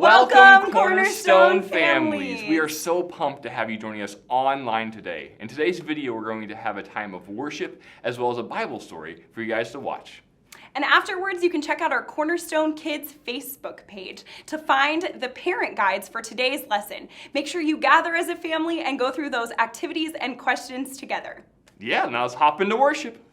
Welcome, Cornerstone families. We are so pumped to have you joining us online today. In today's video, we're going to have a time of worship as well as a Bible story for you guys to watch. And afterwards, you can check out our Cornerstone Kids Facebook page to find the parent guides for today's lesson. Make sure you gather as a family and go through those activities and questions together. Yeah, now let's hop into worship.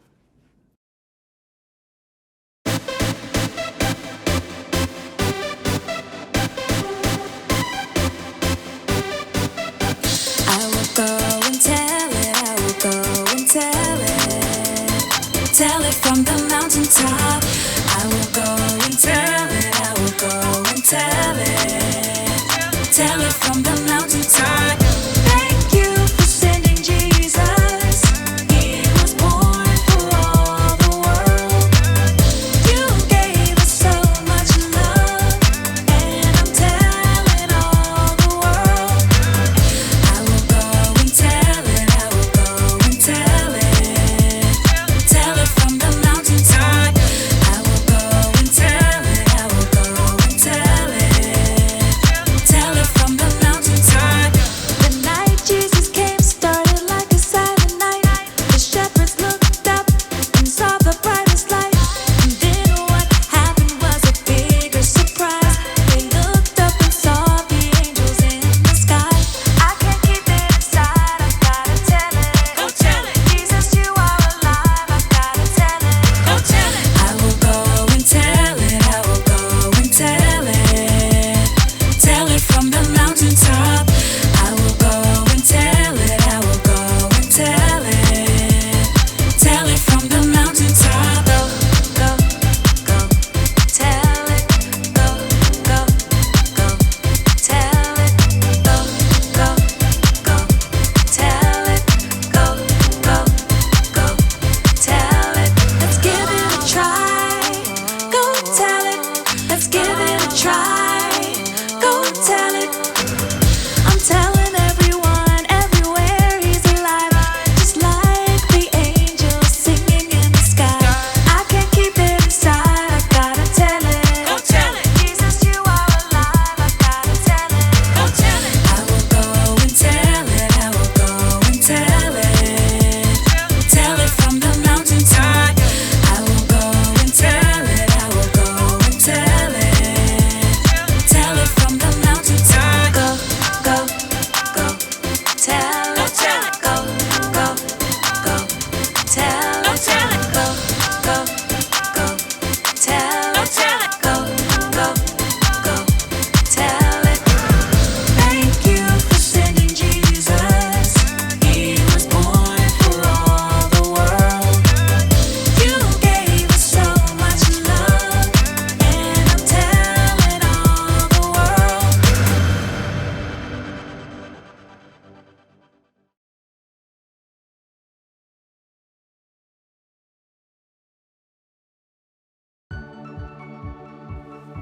Tell it from the mountaintop. I will go and tell it. I will go and tell it. Tell it from the mountaintop. Thank you for sending Jesus. He was born for all the world. You gave us so much love, and I'm telling all the world. I will go and tell it. I will go and tell it. Tell it from the mountaintop. I will go and tell it. I will go and tell it. Tell it from the mountaintop. The night Jesus came started like a silent night. The shepherds looked up and saw the brightest light. And then what happened was a bigger surprise. They looked up and saw the angels in the sky. I can't keep it inside. I've gotta tell it. Go tell it. Jesus, you are alive. I've gotta tell it. Go tell it. I will go and tell it. I will go and tell it. Tell it from the mountaintop. I will go and tell it. I will go and tell it. Tell it from the mountaintop. Go, go, go. Tell it. Go, go, go. Tell it. Go, go, go. Tell it. Go, go, go. Tell it. Let's give it a try. Go tell it. Let's give it a try. Go tell it. I'm telling everyone everywhere he's alive. Just like the angels singing in the sky. I can't keep it inside. I gotta tell it. Go tell it. Jesus, you are alive. I gotta tell it. Go tell it. I will go and tell it. I will go and tell it. Tell it from the mountaintop. I will go and tell it. I will go and tell it. Tell it from the mountaintop. Go, go, go. Tell it. Go, go, go. Tell it. Go, go, go. Tell it. Go, go, go. Tell it. Thank you for sending Jesus. He was born for all the world. You gave us so much love, and I'm telling all the world.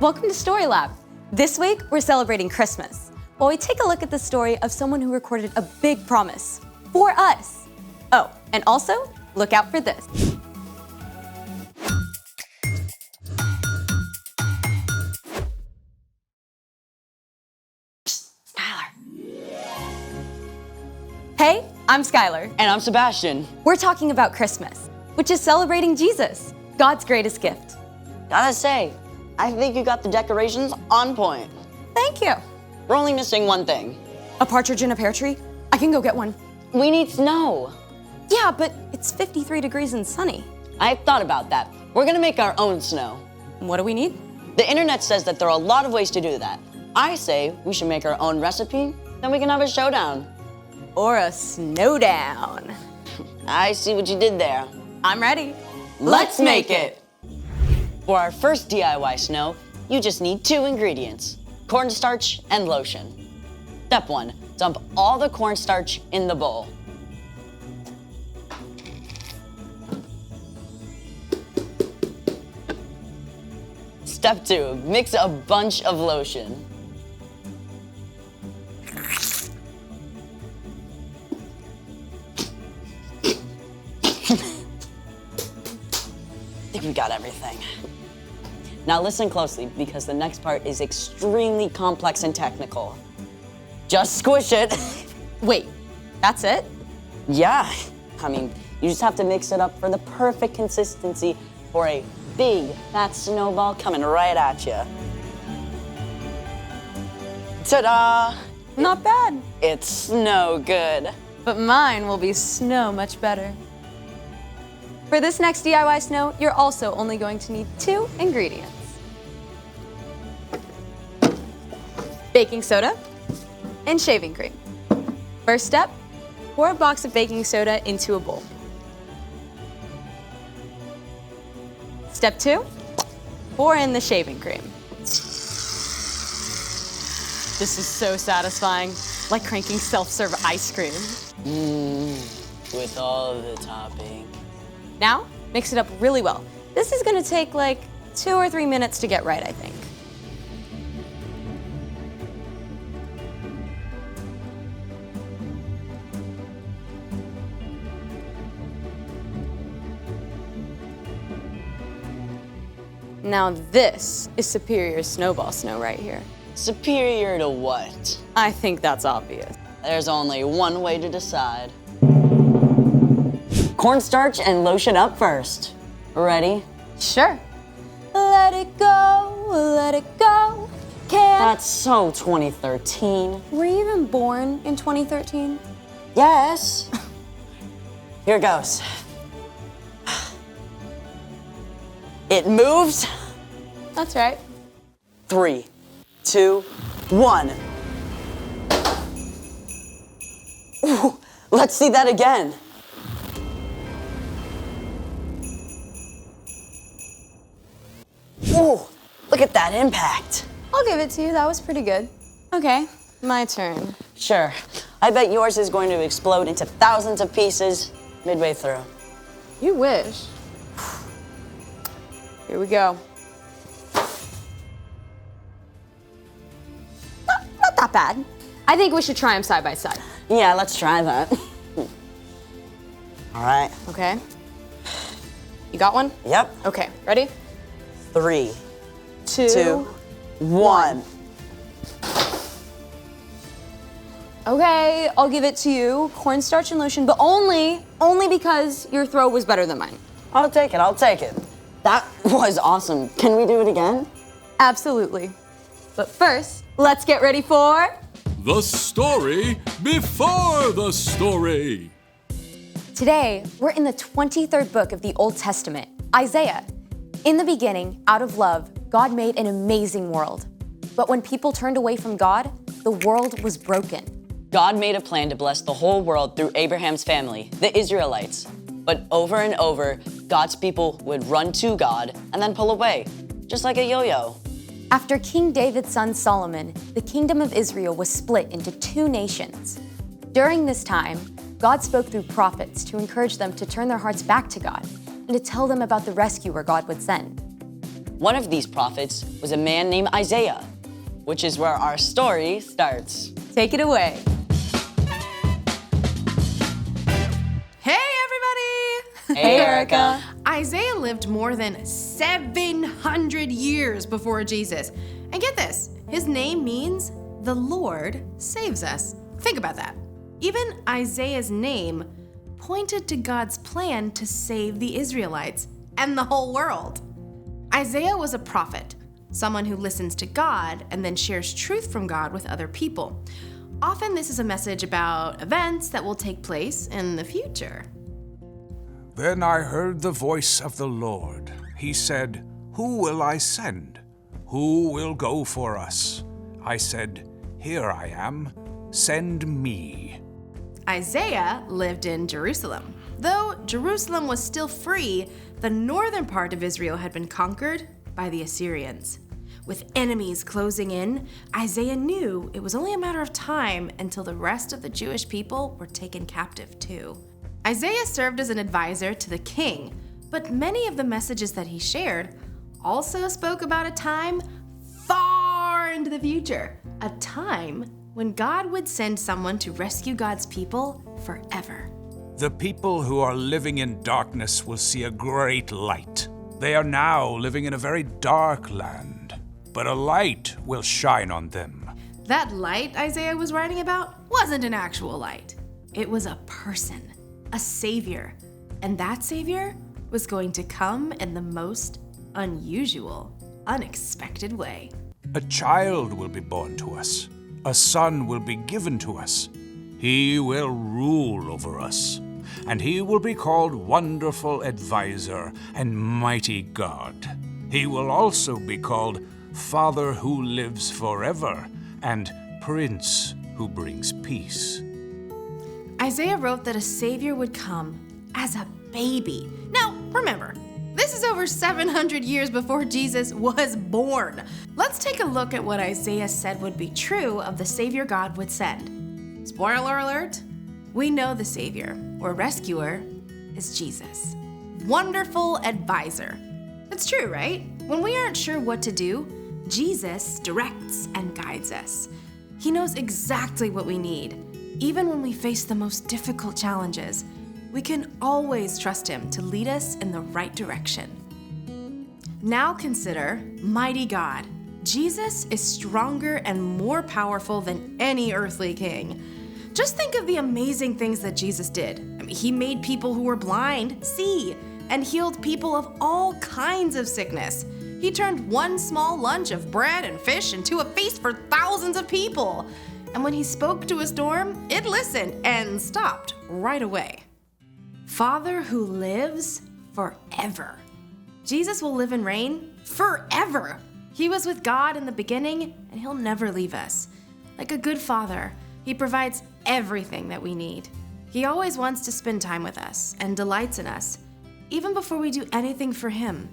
Welcome to Story Lab. This week, we're celebrating Christmas, while we take a look at the story of someone who recorded a big promise for us. Oh, and also, look out for this. Hey, I'm Skylar. And I'm Sebastian. We're talking about Christmas, which is celebrating Jesus, God's greatest gift. Gotta say, I think you got the decorations on point. Thank you. We're only missing one thing. A partridge in a pear tree? I can go get one. We need snow. Yeah, but it's 53 degrees and sunny. I've thought about that. We're gonna make our own snow. What do we need? The internet says that there are a lot of ways to do that. I say we should make our own recipe, then we can have a showdown. Or a snowdown. I see what you did there. I'm ready. Let's make it! For our first DIY snow, you just need 2 ingredients, cornstarch and lotion. Step 1, dump all the cornstarch in the bowl. Step 2, mix a bunch of lotion. I think we got everything. Now listen closely because the next part is extremely complex and technical. Just squish it. Wait, that's it? Yeah, I mean, you just have to mix it up for the perfect consistency for a big, fat snowball coming right at you. Ta-da! Not bad. It's no good. But mine will be snow much better. For this next DIY snow, you're also only going to need 2 ingredients. Baking soda and shaving cream. First step, pour a box of baking soda into a bowl. Step 2, pour in the shaving cream. This is so satisfying, like cranking self-serve ice cream. With all of the topping. Now, mix it up really well. This is gonna take like 2 or 3 minutes to get right, I think. Now this is superior snowball snow right here. Superior to what? I think that's obvious. There's only one way to decide. Cornstarch and lotion up first. Ready? Sure. Let it go, let it go. Can't. That's so 2013. Were you even born in 2013? Yes. Here goes. It moves. That's right. 3, 2, 1. Ooh, let's see that again. Ooh, look at that impact. I'll give it to you, that was pretty good. Okay, my turn. Sure, I bet yours is going to explode into thousands of pieces midway through. You wish. Here we go. Not that bad. I think we should try them side by side. Yeah, let's try that. All right. Okay. You got one? Yep. Okay, ready? 3, 2, 2, 1. Okay, I'll give it to you. Cornstarch and lotion, but only because your throw was better than mine. I'll take it, I'll take it. That was awesome. Can we do it again? Absolutely. But first, let's get ready for... The story before the story. Today, we're in the 23rd book of the Old Testament, Isaiah. In the beginning, out of love, God made an amazing world. But when people turned away from God, the world was broken. God made a plan to bless the whole world through Abraham's family, the Israelites. But over and over, God's people would run to God and then pull away, just like a yo-yo. After King David's son Solomon, the kingdom of Israel was split into 2 nations. During this time, God spoke through prophets to encourage them to turn their hearts back to God and to tell them about the rescuer God would send. One of these prophets was a man named Isaiah, which is where our story starts. Take it away. Hey, everybody! Hey, Erica. Isaiah lived more than 700 years before Jesus. And get this, his name means the Lord saves us. Think about that. Even Isaiah's name pointed to God's plan to save the Israelites and the whole world. Isaiah was a prophet, someone who listens to God and then shares truth from God with other people. Often this is a message about events that will take place in the future. Then I heard the voice of the Lord. He said, "Who will I send? Who will go for us?" I said, "Here I am. Send me." Isaiah lived in Jerusalem. Though Jerusalem was still free, the northern part of Israel had been conquered by the Assyrians. With enemies closing in, Isaiah knew it was only a matter of time until the rest of the Jewish people were taken captive too. Isaiah served as an advisor to the king, but many of the messages that he shared also spoke about a time far into the future, a time when God would send someone to rescue God's people forever. The people who are living in darkness will see a great light. They are now living in a very dark land, but a light will shine on them. That light Isaiah was writing about wasn't an actual light. It was a person, a savior. And that savior was going to come in the most unusual, unexpected way. A child will be born to us. A son will be given to us. He will rule over us. And he will be called Wonderful Advisor and Mighty God. He will also be called Father who lives forever and Prince who brings peace. Isaiah wrote that a savior would come as a baby. Now, remember, this is over 700 years before Jesus was born. Let's take a look at what Isaiah said would be true of the savior God would send. Spoiler alert, we know the savior or rescuer is Jesus. Wonderful advisor. That's true, right? When we aren't sure what to do, Jesus directs and guides us. He knows exactly what we need. Even when we face the most difficult challenges, we can always trust him to lead us in the right direction. Now consider Mighty God. Jesus is stronger and more powerful than any earthly king. Just think of the amazing things that Jesus did. He made people who were blind see and healed people of all kinds of sickness. He turned one small lunch of bread and fish into a feast for thousands of people. And when he spoke to a storm, it listened and stopped right away. Father who lives forever. Jesus will live and reign forever. He was with God in the beginning, and he'll never leave us. Like a good father, he provides everything that we need. He always wants to spend time with us and delights in us, even before we do anything for him.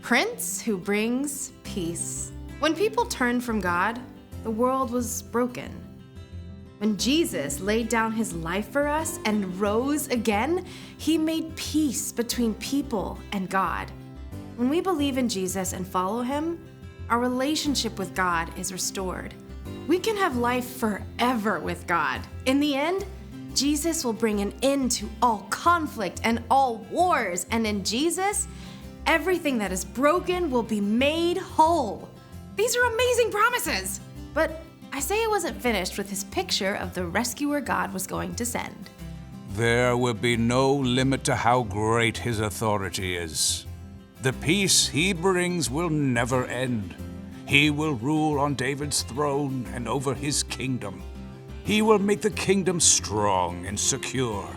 Prince who brings peace. When people turned from God, the world was broken. When Jesus laid down his life for us and rose again, he made peace between people and God. When we believe in Jesus and follow him, our relationship with God is restored. We can have life forever with God. In the end, Jesus will bring an end to all conflict and all wars, and in Jesus, everything that is broken will be made whole. These are amazing promises! But Isaiah wasn't finished with his picture of the rescuer God was going to send. There will be no limit to how great his authority is. The peace he brings will never end. He will rule on David's throne and over his kingdom. He will make the kingdom strong and secure.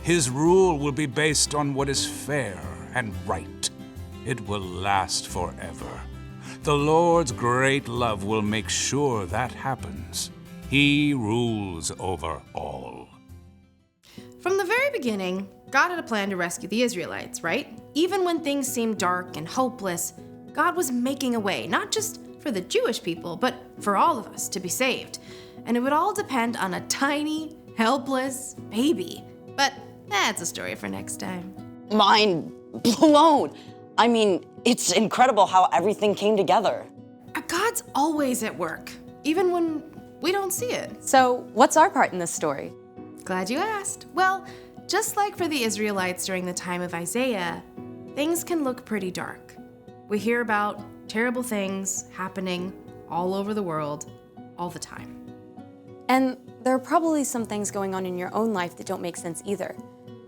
His rule will be based on what is fair and right. It will last forever. The Lord's great love will make sure that happens. He rules over all. From the very beginning, God had a plan to rescue the Israelites, right? Even when things seemed dark and hopeless, God was making a way, not just for the Jewish people, but for all of us to be saved. And it would all depend on a tiny, helpless baby. But that's a story for next time. Mind blown. I mean, it's incredible how everything came together. God's always at work, even when we don't see it. So, what's our part in this story? Glad you asked. Well, just like for the Israelites during the time of Isaiah, things can look pretty dark. We hear about terrible things happening all over the world all the time. And there are probably some things going on in your own life that don't make sense either.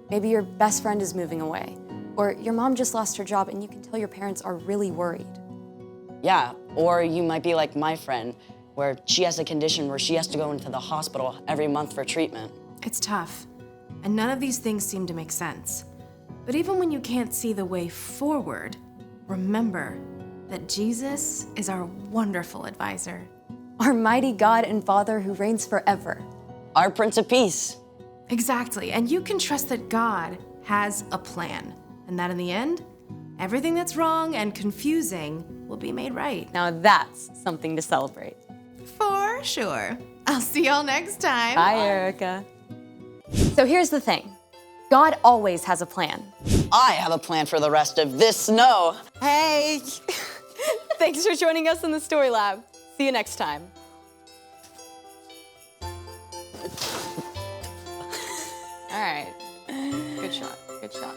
Maybe your best friend is moving away, or your mom just lost her job and you can tell your parents are really worried. Yeah, or you might be like my friend, where she has a condition where she has to go into the hospital every month for treatment. It's tough, and none of these things seem to make sense. But even when you can't see the way forward, remember that Jesus is our wonderful advisor. Our mighty God and Father who reigns forever. Our Prince of Peace. Exactly, and you can trust that God has a plan, and that in the end, everything that's wrong and confusing will be made right. Now that's something to celebrate. For sure. I'll see y'all next time. Bye, Erica. So here's the thing. God always has a plan. I have a plan for the rest of this snow. Hey! Thanks for joining us in the Story Lab. See you next time. All right. Good shot. Good shot.